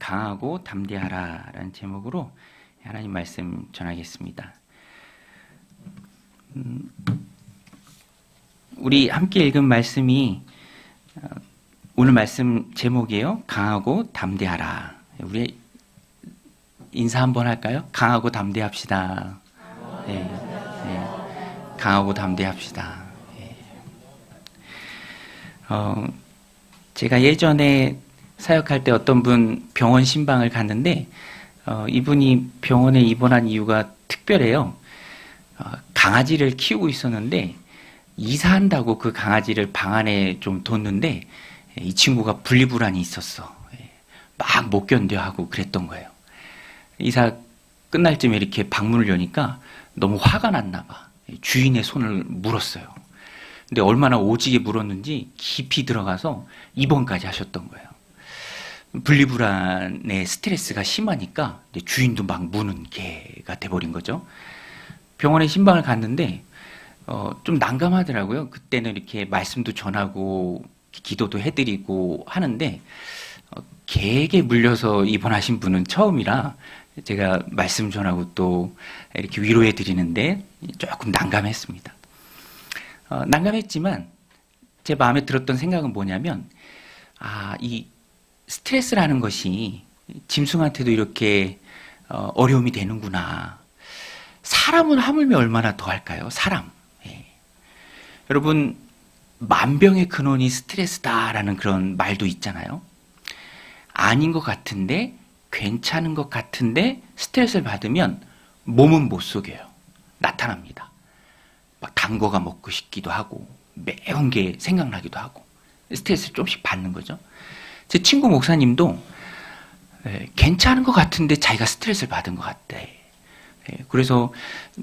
강하고 담대하라 라는 제목으로 하나님 말씀 전하겠습니다. 우리 함께 읽은 말씀이 오늘 말씀 제목이에요. 강하고 담대하라. 우리 인사 한번 할까요? 강하고 담대합시다. 네, 네. 강하고 담대합시다. 네. 제가 예전에 사역할 때 어떤 분 병원 신방을 갔는데 이분이 병원에 입원한 이유가 특별해요. 강아지를 키우고 있었는데 이사한다고 그 강아지를 방 안에 좀 뒀는데 이 친구가 분리불안이 있었어. 막 못 견뎌 하고 그랬던 거예요. 이사 끝날 쯤에 이렇게 방문을 여니까 너무 화가 났나 봐. 주인의 손을 물었어요. 근데 얼마나 오지게 물었는지 깊이 들어가서 입원까지 하셨던 거예요. 분리불안의 스트레스가 심하니까 주인도 막 무는 개가 돼버린 거죠. 병원에 신방을 갔는데 좀 난감하더라고요. 그때는 이렇게 말씀도 전하고 기도도 해드리고 하는데 개에게 물려서 입원하신 분은 처음이라 제가 말씀 전하고 또 이렇게 위로해 드리는데 조금 난감했습니다. 난감했지만 제 마음에 들었던 생각은 뭐냐면 이 스트레스라는 것이 짐승한테도 이렇게 어려움이 되는구나. 사람은 하물며 얼마나 더 할까요? 사람. 여러분, 만병의 근원이 스트레스다라는 그런 말도 있잖아요. 아닌 것 같은데, 괜찮은 것 같은데 스트레스를 받으면 몸은 못 속여요. 나타납니다. 막 단 거가 먹고 싶기도 하고 매운 게 생각나기도 하고 스트레스를 조금씩 받는 거죠. 제 친구 목사님도 괜찮은 것 같은데 자기가 스트레스를 받은 것 같대. 그래서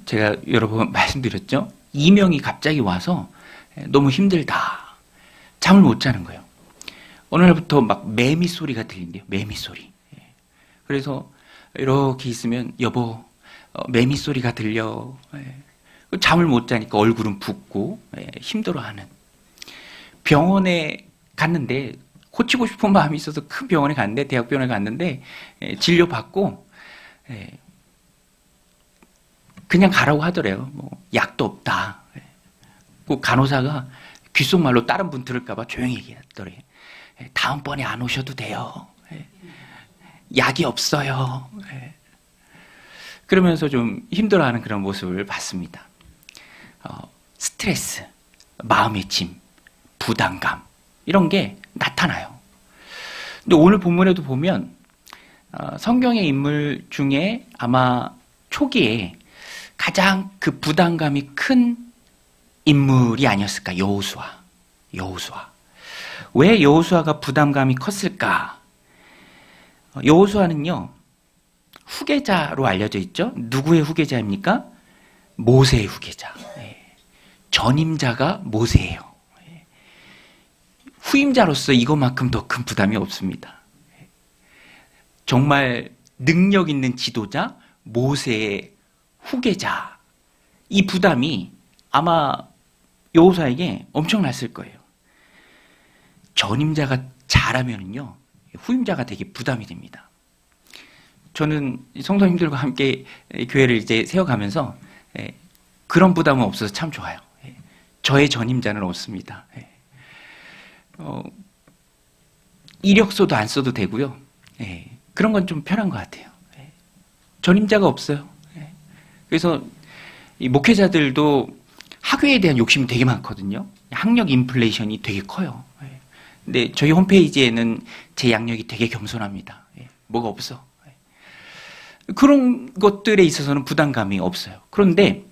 제가 여러 번 말씀드렸죠. 이명이 갑자기 와서 너무 힘들다. 잠을 못 자는 거예요. 어느 날부터 막 매미 소리가 들린대요. 매미 소리. 그래서 이렇게 있으면 여보 매미 소리가 들려. 잠을 못 자니까 얼굴은 붓고 힘들어하는. 병원에 갔는데 고치고 싶은 마음이 있어서 큰 병원에 갔는데 대학병원에 갔는데 진료받고 그냥 가라고 하더래요. 뭐 약도 없다. 그 간호사가 귓속말로 다른 분 들을까 봐 조용히 얘기하더래. 다음번에 안 오셔도 돼요. 약이 없어요. 그러면서 좀 힘들어하는 그런 모습을 봤습니다. 스트레스, 마음의 짐, 부담감 이런 게 나타나요. 근데 오늘 본문에도 보면 성경의 인물 중에 아마 초기에 가장 그 부담감이 큰 인물이 아니었을까? 여호수아. 왜 여호수아가 부담감이 컸을까? 여호수아는요 후계자로 알려져 있죠. 누구의 후계자입니까? 모세의 후계자. 전임자가 모세예요. 후임자로서 이것만큼 더 큰 부담이 없습니다. 정말 능력 있는 지도자, 모세의 후계자. 이 부담이 아마 여호수아에게 엄청났을 거예요. 전임자가 잘하면은요, 후임자가 되게 부담이 됩니다. 저는 성도님들과 함께 교회를 이제 세워가면서 그런 부담은 없어서 참 좋아요. 저의 전임자는 없습니다. 이력서도 안 써도 되고요. 그런 건 좀 편한 것 같아요. 전임자가 없어요. 그래서 이 목회자들도 학위에 대한 욕심이 되게 많거든요. 학력 인플레이션이 되게 커요. 근데 저희 홈페이지에는 제 양력이 되게 겸손합니다. 뭐가 없어. 그런 것들에 있어서는 부담감이 없어요. 그런데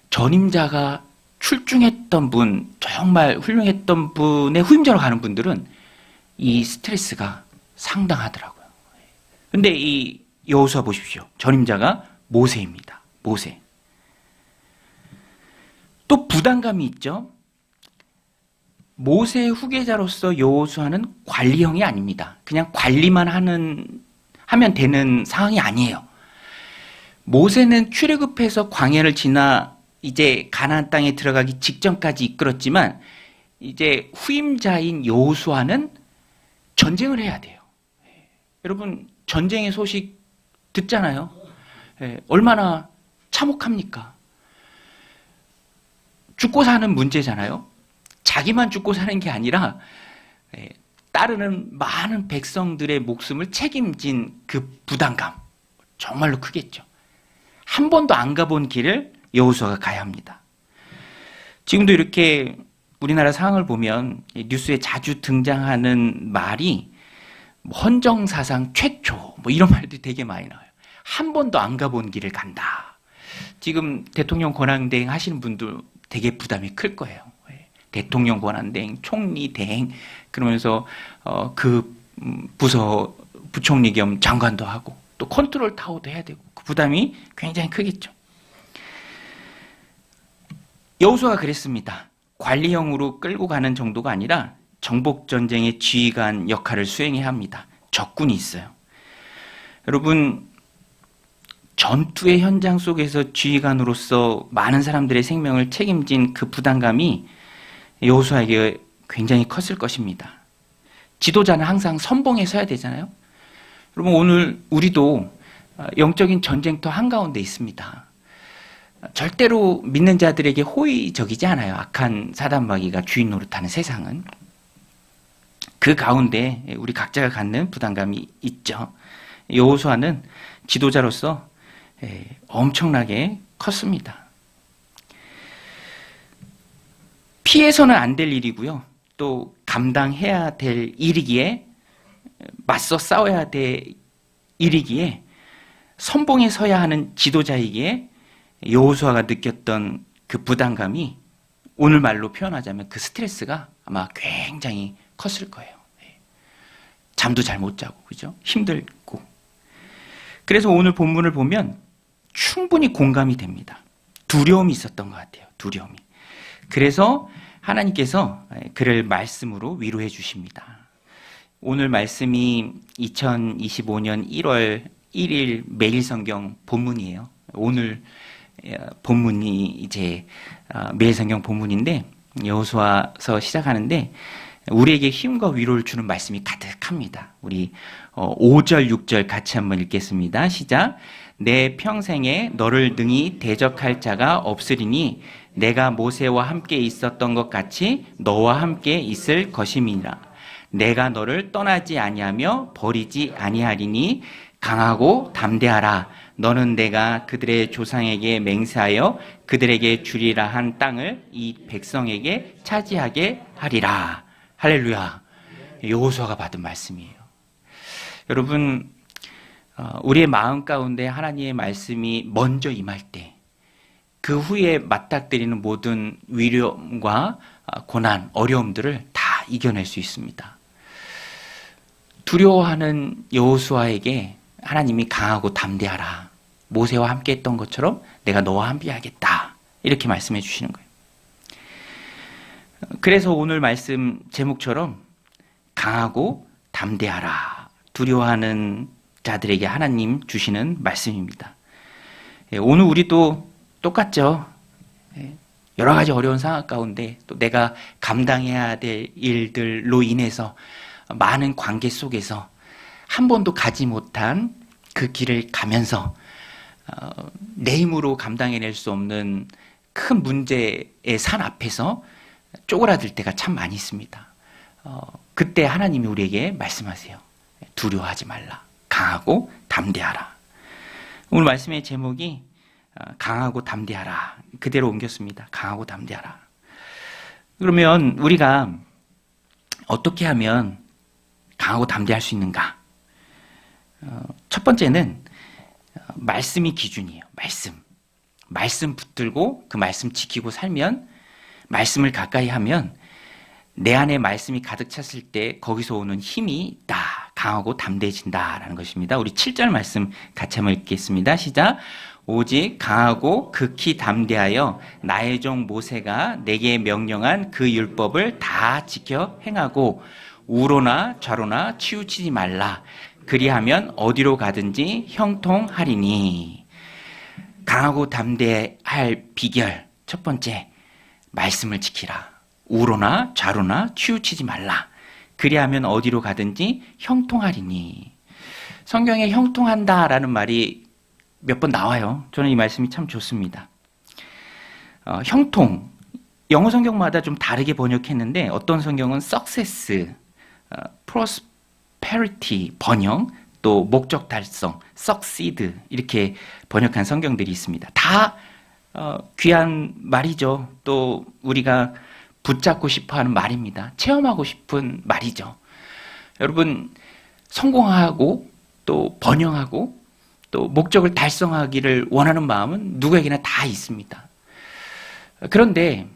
전임자가 출중했던 분, 정말 훌륭했던 분의 후임자로 가는 분들은 이 스트레스가 상당하더라고요. 근데 이 여호수아 보십시오. 전임자가 모세입니다. 모세. 또 부담감이 있죠. 모세의 후계자로서 여호수아는 관리형이 아닙니다. 그냥 관리만 하면 되는 상황이 아니에요. 모세는 출애굽해서 광야를 지나 이제 가나안 땅에 들어가기 직전까지 이끌었지만 이제 후임자인 여호수아는 전쟁을 해야 돼요. 여러분 전쟁의 소식 듣잖아요. 예, 얼마나 참혹합니까? 죽고 사는 문제잖아요. 자기만 죽고 사는 게 아니라 따르는 많은 백성들의 목숨을 책임진 그 부담감, 정말로 크겠죠. 한 번도 안 가본 길을 여호수아가 가야 합니다. 지금도 이렇게 우리나라 상황을 보면 뉴스에 자주 등장하는 말이 헌정사상 최초 이런 말들이 되게 많이 나와요. 한 번도 안 가본 길을 간다. 지금 대통령 권한대행 하시는 분들 되게 부담이 클 거예요. 대통령 권한대행, 총리 대행 그러면서 그 부서 부총리 겸 장관도 하고 또 컨트롤 타워도 해야 되고 그 부담이 굉장히 크겠죠. 여호수아가 그랬습니다. 관리형으로 끌고 가는 정도가 아니라 정복전쟁의 지휘관 역할을 수행해야 합니다. 적군이 있어요. 여러분, 전투의 현장 속에서 지휘관으로서 많은 사람들의 생명을 책임진 그 부담감이 여호수아에게 굉장히 컸을 것입니다. 지도자는 항상 선봉에 서야 되잖아요. 여러분, 오늘 우리도 영적인 전쟁터 한가운데 있습니다. 절대로 믿는 자들에게 호의적이지 않아요. 악한 사단마귀가 주인 노릇하는 세상은. 그 가운데 우리 각자가 갖는 부담감이 있죠. 여호수아는 지도자로서 엄청나게 컸습니다. 피해서는 안 될 일이고요. 또 감당해야 될 일이기에 맞서 싸워야 될 일이기에 선봉에 서야 하는 지도자이기에 여호수아가 느꼈던 그 부담감이 오늘 말로 표현하자면 그 스트레스가 아마 굉장히 컸을 거예요. 잠도 잘 못 자고, 그죠? 힘들고. 그래서 오늘 본문을 보면 충분히 공감이 됩니다. 두려움이 있었던 것 같아요. 두려움이. 그래서 하나님께서 그를 말씀으로 위로해 주십니다. 오늘 말씀이 2025년 1월 1일 매일성경 본문이에요. 오늘 본문이 이제 매일성경 본문인데 여호수아서 시작하는데 우리에게 힘과 위로를 주는 말씀이 가득합니다. 우리 5절, 6절 같이 한번 읽겠습니다. 시작. 내 평생에 너를 능히 대적할 자가 없으리니 내가 모세와 함께 있었던 것 같이 너와 함께 있을 것임이라. 내가 너를 떠나지 아니하며 버리지 아니하리니 강하고 담대하라. 너는 내가 그들의 조상에게 맹세하여 그들에게 주리라 한 땅을 이 백성에게 차지하게 하리라. 할렐루야. 여호수아가 받은 말씀이에요. 여러분, 우리의 마음 가운데 하나님의 말씀이 먼저 임할 때 그 후에 맞닥뜨리는 모든 위험과 고난, 어려움들을 다 이겨낼 수 있습니다. 두려워하는 여호수아에게 하나님이 강하고 담대하라. 모세와 함께 했던 것처럼 내가 너와 함께 하겠다. 이렇게 말씀해 주시는 거예요. 그래서 오늘 말씀 제목처럼 강하고 담대하라. 두려워하는 자들에게 하나님 주시는 말씀입니다. 오늘 우리도 똑같죠. 여러 가지 어려운 상황 가운데 또 내가 감당해야 될 일들로 인해서 많은 관계 속에서 한 번도 가지 못한 그 길을 가면서 내 힘으로 감당해낼 수 없는 큰 문제의 산 앞에서 쪼그라들 때가 참 많이 있습니다. 그때 하나님이 우리에게 말씀하세요. 두려워하지 말라. 강하고 담대하라. 오늘 말씀의 제목이 강하고 담대하라. 그대로 옮겼습니다. 강하고 담대하라. 그러면 우리가 어떻게 하면 강하고 담대할 수 있는가? 첫 번째는 말씀이 기준이에요. 말씀 붙들고 그 말씀 지키고 살면, 말씀을 가까이 하면 내 안에 말씀이 가득 찼을 때 거기서 오는 힘이 있다. 강하고 담대해진다라는 것입니다. 우리 7절 말씀 같이 한번 읽겠습니다. 시작. 오직 강하고 극히 담대하여 나의 종 모세가 내게 명령한 그 율법을 다 지켜 행하고 우로나 좌로나 치우치지 말라. 그리하면 어디로 가든지 형통하리니. 강하고 담대할 비결 첫 번째, 말씀을 지키라. 우로나 좌로나 치우치지 말라. 그리하면 어디로 가든지 형통하리니. 성경에 형통한다라는 말이 몇 번 나와요. 저는 이 말씀이 참 좋습니다. 형통, 영어 성경마다 좀 다르게 번역했는데 어떤 성경은 success, prosperity 번영, 또 목적 달성, succeed 이렇게 번역한 성경들이 있습니다. 다 귀한 말이죠. 또 우리가 붙잡고 싶어하는 말입니다. 체험하고 싶은 말이죠. 여러분, 성공하고 또 번영하고 또 목적을 달성하기를 원하는 마음은 누구에게나 다 있습니다. 그런데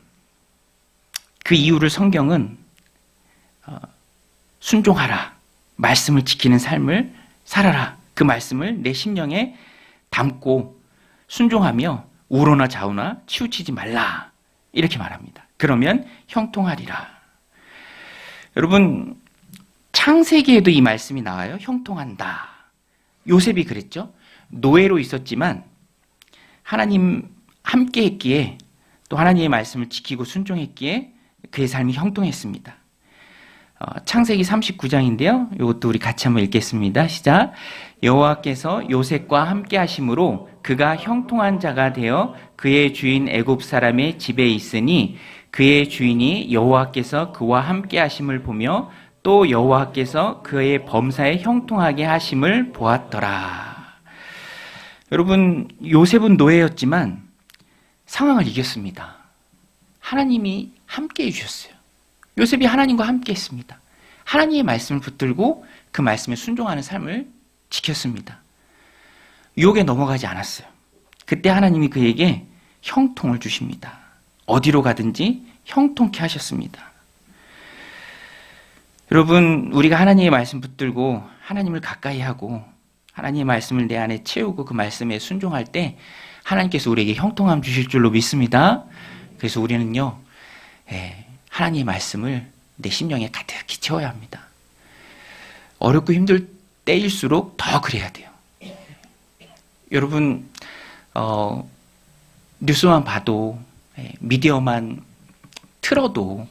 그 이유를 성경은 순종하라, 말씀을 지키는 삶을 살아라, 그 말씀을 내 심령에 담고 순종하며 우로나 좌우나 치우치지 말라 이렇게 말합니다. 그러면 형통하리라. 여러분, 창세기에도 이 말씀이 나와요. 형통한다. 요셉이 그랬죠. 노예로 있었지만 하나님 함께 했기에 또 하나님의 말씀을 지키고 순종했기에 그의 삶이 형통했습니다. 창세기 39장인데요. 이것도 우리 같이 한번 읽겠습니다. 시작. 여호와께서 요셉과 함께 하심으로 그가 형통한 자가 되어 그의 주인 애굽 사람의 집에 있으니 그의 주인이 여호와께서 그와 함께 하심을 보며 또 여호와께서 그의 범사에 형통하게 하심을 보았더라. 여러분, 요셉은 노예였지만 상황을 이겼습니다. 하나님이 함께 해주셨어요. 요셉이 하나님과 함께 했습니다. 하나님의 말씀을 붙들고 그 말씀에 순종하는 삶을 지켰습니다. 유혹에 넘어가지 않았어요. 그때 하나님이 그에게 형통을 주십니다. 어디로 가든지 형통케 하셨습니다. 여러분, 우리가 하나님의 말씀 붙들고 하나님을 가까이 하고 하나님의 말씀을 내 안에 채우고 그 말씀에 순종할 때 하나님께서 우리에게 형통함 주실 줄로 믿습니다. 그래서 우리는요, 하나님의 말씀을 내 심령에 가득히 채워야 합니다. 어렵고 힘들 때일수록 더 그래야 돼요. 여러분, 뉴스만 봐도 미디어만 틀어도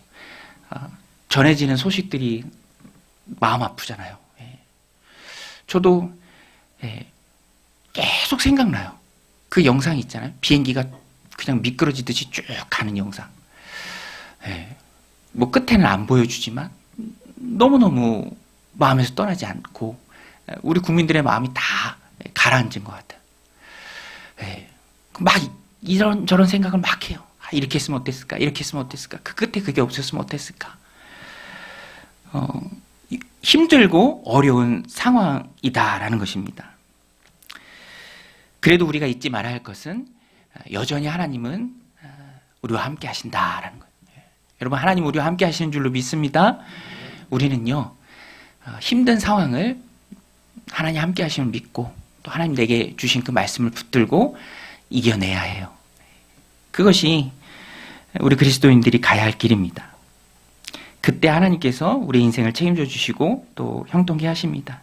전해지는 소식들이 마음 아프잖아요. 저도 계속 생각나요. 그 영상이 있잖아요. 비행기가 그냥 미끄러지듯이 쭉 가는 영상. 뭐 끝에는 안 보여주지만 너무너무 마음에서 떠나지 않고 우리 국민들의 마음이 다 가라앉은 것 같아요. 막 이런저런 생각을 막 해요. 이렇게 했으면 어땠을까? 이렇게 했으면 어땠을까? 그 끝에 그게 없었으면 어땠을까? 힘들고 어려운 상황이다라는 것입니다. 그래도 우리가 잊지 말아야 할 것은 여전히 하나님은 우리와 함께 하신다라는 거예요. 여러분, 하나님 우리와 함께 하시는 줄로 믿습니다. 우리는요, 힘든 상황을 하나님 함께 하심을 믿고 또 하나님 내게 주신 그 말씀을 붙들고 이겨내야 해요. 그것이 우리 그리스도인들이 가야 할 길입니다. 그때 하나님께서 우리 인생을 책임져 주시고 또 형통케 하십니다.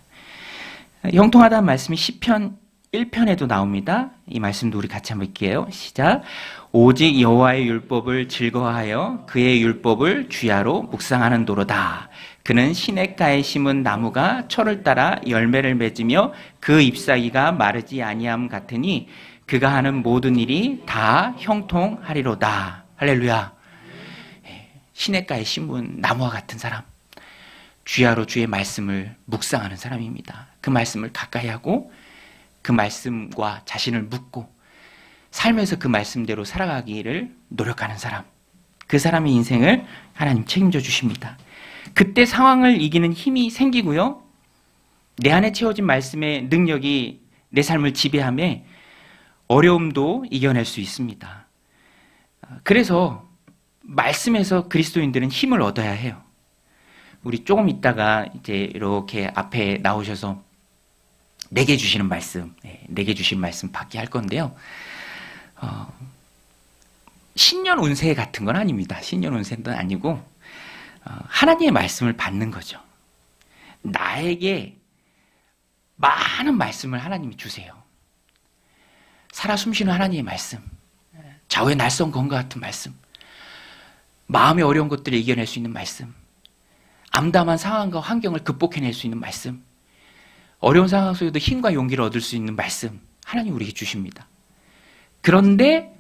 형통하다는 말씀이 시편 1편에도 나옵니다. 이 말씀도 우리 같이 한번 읽게요. 시작. 오직 여호와의 율법을 즐거워하여 그의 율법을 주야로 묵상하는 도로다. 그는 시냇가에 심은 나무가 철을 따라 열매를 맺으며 그 잎사귀가 마르지 아니함 같으니 그가 하는 모든 일이 다 형통하리로다. 할렐루야. 시냇가에 심은 나무와 같은 사람, 주야로 주의 말씀을 묵상하는 사람입니다. 그 말씀을 가까이 하고 그 말씀과 자신을 묻고 삶에서 그 말씀대로 살아가기를 노력하는 사람, 그 사람의 인생을 하나님 책임져 주십니다. 그때 상황을 이기는 힘이 생기고요, 내 안에 채워진 말씀의 능력이 내 삶을 지배하며 어려움도 이겨낼 수 있습니다. 그래서 말씀에서 그리스도인들은 힘을 얻어야 해요. 우리 조금 있다가 이제 이렇게 앞에 나오셔서 내게 주시는 말씀, 내게 주신 말씀 받게 할 건데요. 신년 운세 같은 건 아닙니다. 신년 운세는 아니고 하나님의 말씀을 받는 거죠. 나에게 많은 말씀을 하나님이 주세요. 살아 숨쉬는 하나님의 말씀, 좌우의 날선 검과 같은 말씀, 마음의 어려운 것들을 이겨낼 수 있는 말씀, 암담한 상황과 환경을 극복해낼 수 있는 말씀, 어려운 상황 속에도 힘과 용기를 얻을 수 있는 말씀 하나님 우리에게 주십니다. 그런데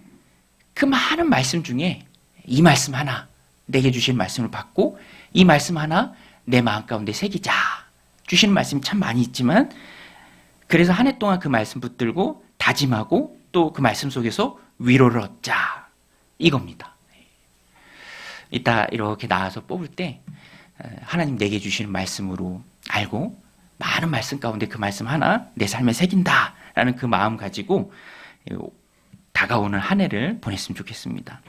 그 많은 말씀 중에 이 말씀 하나, 내게 주신 말씀을 받고 이 말씀 하나 내 마음 가운데 새기자. 주시는 말씀이 참 많이 있지만 그래서 한 해 동안 그 말씀 붙들고 다짐하고 또 그 말씀 속에서 위로를 얻자. 이겁니다. 이따 이렇게 나와서 뽑을 때 하나님 내게 주시는 말씀으로 알고 많은 말씀 가운데 그 말씀 하나 내 삶에 새긴다라는 그 마음 가지고 다가오는 한 해를 보냈으면 좋겠습니다.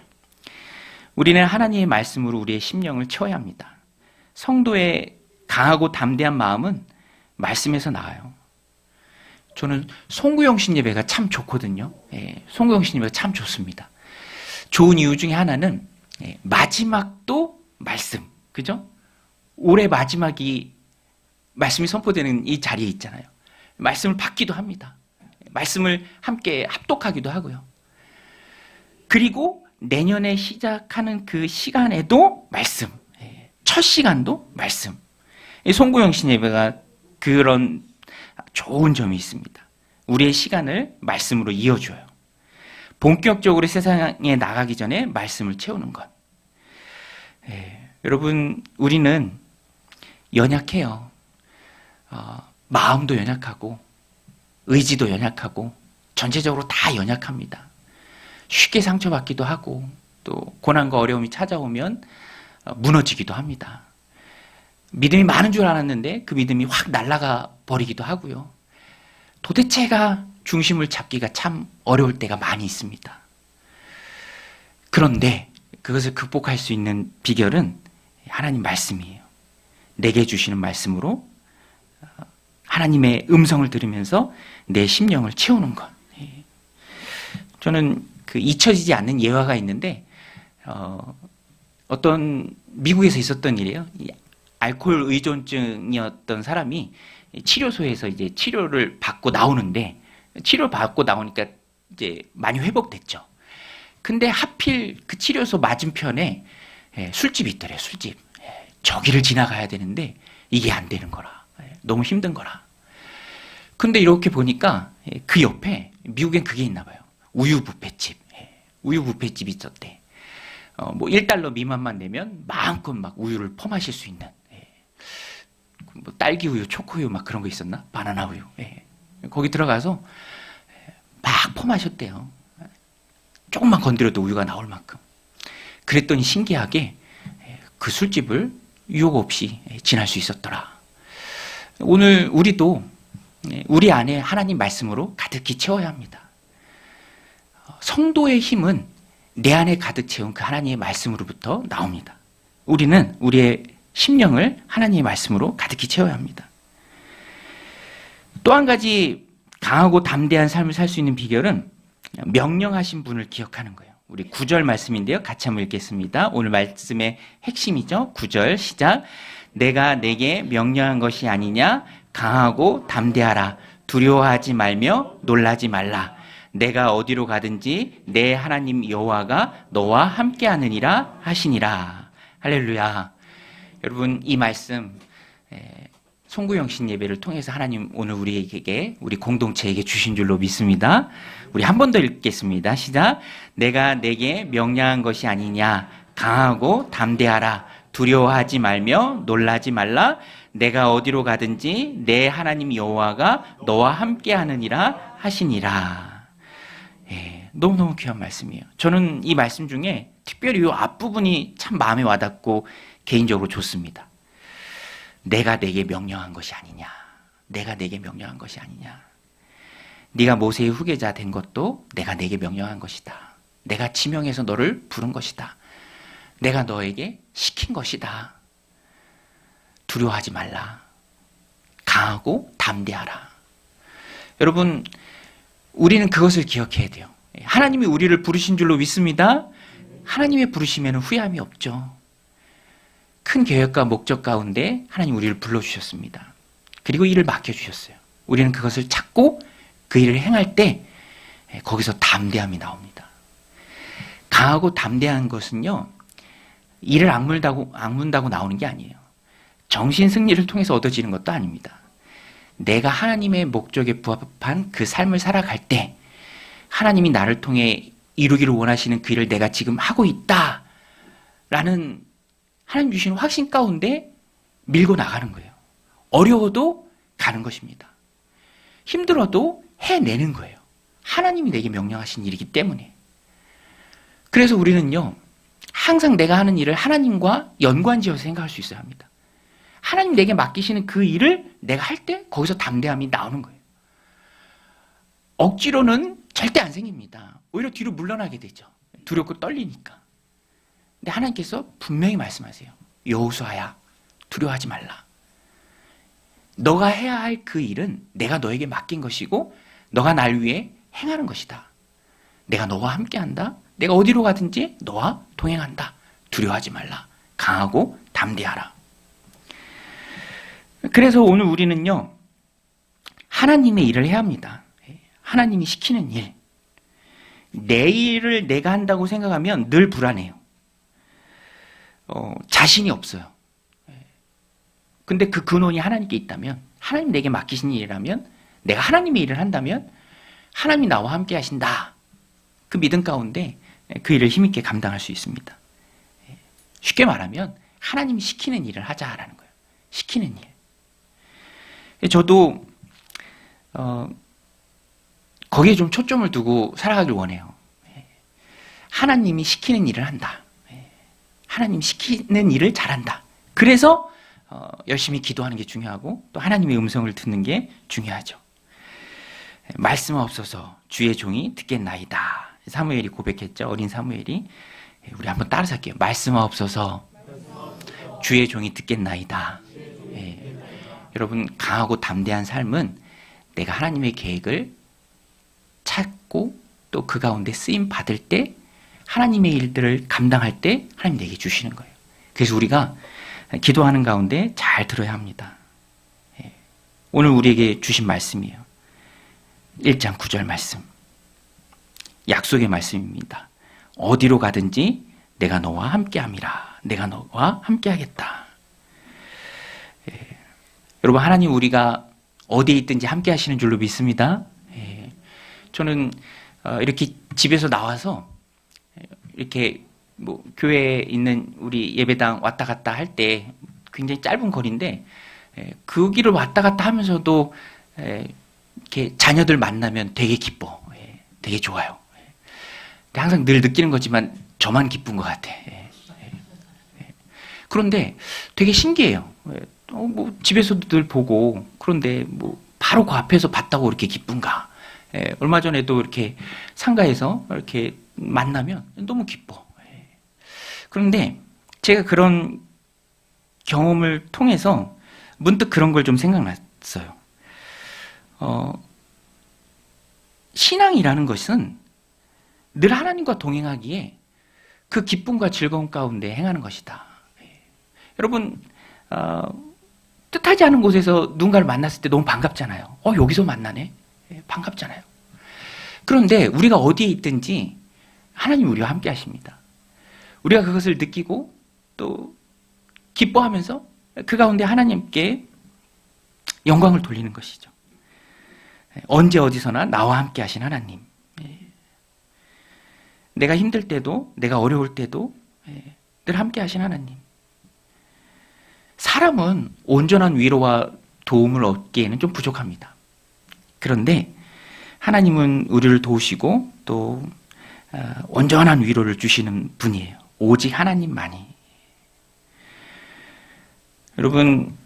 우리는 하나님의 말씀으로 우리의 심령을 채워야 합니다. 성도의 강하고 담대한 마음은 말씀에서 나와요. 저는 송구영신 예배가 참 좋거든요. 송구영신 예배가 참 좋습니다. 좋은 이유 중에 하나는 마지막도 말씀, 그죠? 올해 마지막이 말씀이 선포되는 이 자리에 있잖아요. 말씀을 받기도 합니다. 말씀을 함께 합독하기도 하고요. 그리고 내년에 시작하는 그 시간에도 말씀, 첫 시간도 말씀. 송구영신 예배가 그런 좋은 점이 있습니다. 우리의 시간을 말씀으로 이어줘요. 본격적으로 세상에 나가기 전에 말씀을 채우는 것. 여러분, 우리는 연약해요. 마음도 연약하고 의지도 연약하고 전체적으로 다 연약합니다. 쉽게 상처받기도 하고 또 고난과 어려움이 찾아오면 무너지기도 합니다. 믿음이 많은 줄 알았는데 그 믿음이 확 날아가 버리기도 하고요. 도대체가 중심을 잡기가 참 어려울 때가 많이 있습니다. 그런데 그것을 극복할 수 있는 비결은 하나님 말씀이에요. 내게 주시는 말씀으로 하나님의 음성을 들으면서 내 심령을 채우는 것. 저는 그 잊혀지지 않는 예화가 있는데 어떤 미국에서 있었던 일이에요. 알코올 의존증이었던 사람이 치료소에서 이제 치료를 받고 나오는데 치료 받고 나오니까 이제 많이 회복됐죠. 근데 하필 그 치료소 맞은편에 술집이 있더래요. 술집. 저기를 지나가야 되는데 이게 안 되는 거라. 너무 힘든 거라. 근데 이렇게 보니까 그 옆에 미국엔 그게 있나 봐요. 우유 뷔페집. 우유 뷔페집이 있었대. 뭐 1달러 미만만 내면 마음껏 막 우유를 퍼마실 수 있는. 뭐 딸기 우유, 초코 우유 막 그런 거 있었나? 바나나 우유. 거기 들어가서 막 퍼마셨대요. 조금만 건드려도 우유가 나올 만큼. 그랬더니 신기하게 그 술집을 유혹 없이 지날 수 있었더라. 오늘 우리도 우리 안에 하나님 말씀으로 가득히 채워야 합니다. 성도의 힘은 내 안에 가득 채운 그 하나님의 말씀으로부터 나옵니다. 우리는 우리의 심령을 하나님의 말씀으로 가득히 채워야 합니다. 또 한 가지 강하고 담대한 삶을 살 수 있는 비결은 명령하신 분을 기억하는 거예요. 우리 9절 말씀인데요. 같이 한번 읽겠습니다. 오늘 말씀의 핵심이죠. 9절 시작. 내가 내게 명령한 것이 아니냐? 강하고 담대하라. 두려워하지 말며 놀라지 말라. 내가 어디로 가든지 내 하나님 여호와가 너와 함께하느니라 하시니라. 할렐루야. 여러분, 이 말씀 송구영신 예배를 통해서 하나님 오늘 우리에게, 우리 공동체에게 주신 줄로 믿습니다. 우리 한 번 더 읽겠습니다. 시작. 내가 내게 명령한 것이 아니냐? 강하고 담대하라. 두려워하지 말며 놀라지 말라. 내가 어디로 가든지 내 하나님 여호와가 너와 함께하느니라 하시니라. 너무너무 귀한 말씀이에요. 저는 이 말씀 중에 특별히 이 앞부분이 참 마음에 와닿고 개인적으로 좋습니다. 내가 내게 명령한 것이 아니냐. 내가 내게 명령한 것이 아니냐. 네가 모세의 후계자 된 것도 내가 내게 명령한 것이다. 내가 지명해서 너를 부른 것이다. 내가 너에게 시킨 것이다. 두려워하지 말라. 강하고 담대하라. 여러분, 우리는 그것을 기억해야 돼요. 하나님이 우리를 부르신 줄로 믿습니다. 하나님의 부르심에는 후회함이 없죠. 큰 계획과 목적 가운데 하나님 우리를 불러주셨습니다. 그리고 일을 맡겨주셨어요. 우리는 그것을 찾고 그 일을 행할 때 거기서 담대함이 나옵니다. 강하고 담대한 것은요, 일을 악문다고 나오는 게 아니에요. 정신 승리를 통해서 얻어지는 것도 아닙니다. 내가 하나님의 목적에 부합한 그 삶을 살아갈 때 하나님이 나를 통해 이루기를 원하시는 그 일을 내가 지금 하고 있다라는 하나님 주시는 확신 가운데 밀고 나가는 거예요. 어려워도 가는 것입니다. 힘들어도 해내는 거예요. 하나님이 내게 명령하신 일이기 때문에. 그래서 우리는요, 항상 내가 하는 일을 하나님과 연관지어서 생각할 수 있어야 합니다. 하나님 내게 맡기시는 그 일을 내가 할 때 거기서 담대함이 나오는 거예요. 억지로는 절대 안 생깁니다. 오히려 뒤로 물러나게 되죠. 두렵고 떨리니까. 근데 하나님께서 분명히 말씀하세요. 여호수아야, 두려워하지 말라. 너가 해야 할 그 일은 내가 너에게 맡긴 것이고 너가 날 위해 행하는 것이다. 내가 너와 함께한다. 내가 어디로 가든지 너와 동행한다. 두려워하지 말라. 강하고 담대하라. 그래서 오늘 우리는요, 하나님의 일을 해야 합니다. 하나님이 시키는 일. 내 일을 내가 한다고 생각하면 늘 불안해요. 자신이 없어요. 근데 그 근원이 하나님께 있다면, 하나님 내게 맡기신 일이라면, 내가 하나님의 일을 한다면 하나님이 나와 함께 하신다. 그 믿음 가운데 그 일을 힘있게 감당할 수 있습니다. 쉽게 말하면 하나님이 시키는 일을 하자라는 거예요. 시키는 일. 저도 거기에 좀 초점을 두고 살아가길 원해요. 하나님이 시키는 일을 한다. 하나님이 시키는 일을 잘한다. 그래서 열심히 기도하는 게 중요하고 또 하나님의 음성을 듣는 게 중요하죠. 말씀하옵소서 주의 종이 듣겠나이다. 사무엘이 고백했죠. 어린 사무엘이. 우리 한번 따라서 할게요. 말씀하옵소서 주의 종이 듣겠나이다. 여러분, 강하고 담대한 삶은 내가 하나님의 계획을 찾고 또 그 가운데 쓰임 받을 때 하나님의 일들을 감당할 때 하나님 내게 주시는 거예요. 그래서 우리가 기도하는 가운데 잘 들어야 합니다. 오늘 우리에게 주신 말씀이에요. 1장 9절 말씀. 약속의 말씀입니다. 어디로 가든지 내가 너와 함께함이라. 내가 너와 함께하겠다. 여러분, 하나님 우리가 어디에 있든지 함께 하시는 줄로 믿습니다. 저는 이렇게 집에서 나와서 이렇게 뭐 교회에 있는 우리 예배당 왔다 갔다 할 때 굉장히 짧은 거리인데 그 길을 왔다 갔다 하면서도 이렇게 자녀들 만나면 되게 기뻐. 되게 좋아요. 근데 항상 늘 느끼는 거지만 저만 기쁜 것 같아. 그런데 되게 신기해요. 뭐 집에서도 늘 보고 그런데 뭐 바로 그 앞에서 봤다고 이렇게 기쁜가? 얼마 전에도 이렇게 상가에서 이렇게 만나면 너무 기뻐. 그런데 제가 그런 경험을 통해서 문득 그런 걸 좀 생각났어요. 신앙이라는 것은 늘 하나님과 동행하기에 그 기쁨과 즐거움 가운데 행하는 것이다. 여러분, 뜻하지 않은 곳에서 누군가를 만났을 때 너무 반갑잖아요. 여기서 만나네? 반갑잖아요. 그런데 우리가 어디에 있든지 하나님이 우리와 함께 하십니다. 우리가 그것을 느끼고 또 기뻐하면서 그 가운데 하나님께 영광을 돌리는 것이죠. 언제 어디서나 나와 함께 하신 하나님. 내가 힘들 때도 내가 어려울 때도 늘 함께 하신 하나님. 사람은 온전한 위로와 도움을 얻기에는 좀 부족합니다. 그런데 하나님은 우리를 도우시고 또 온전한 위로를 주시는 분이에요. 오직 하나님만이. 여러분,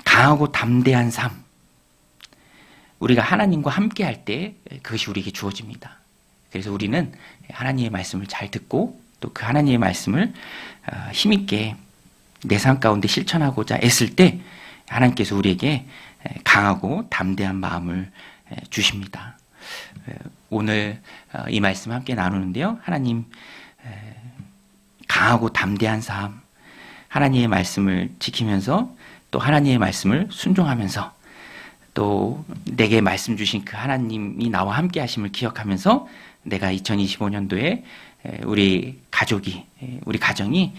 강하고 담대한 삶, 우리가 하나님과 함께 할 때 그것이 우리에게 주어집니다. 그래서 우리는 하나님의 말씀을 잘 듣고 또 그 하나님의 말씀을 힘있게 내 삶 가운데 실천하고자 애쓸 때 하나님께서 우리에게 강하고 담대한 마음을 주십니다. 오늘 이 말씀 함께 나누는데요. 하나님, 강하고 담대한 삶, 하나님의 말씀을 지키면서 또 하나님의 말씀을 순종하면서 또 내게 말씀 주신 그 하나님이 나와 함께 하심을 기억하면서 내가 2025년도에 우리 가정이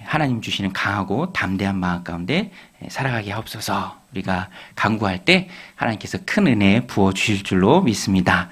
하나님 주시는 강하고 담대한 마음 가운데 살아가게 하옵소서. 우리가 간구할 때 하나님께서 큰 은혜 부어 주실 줄로 믿습니다.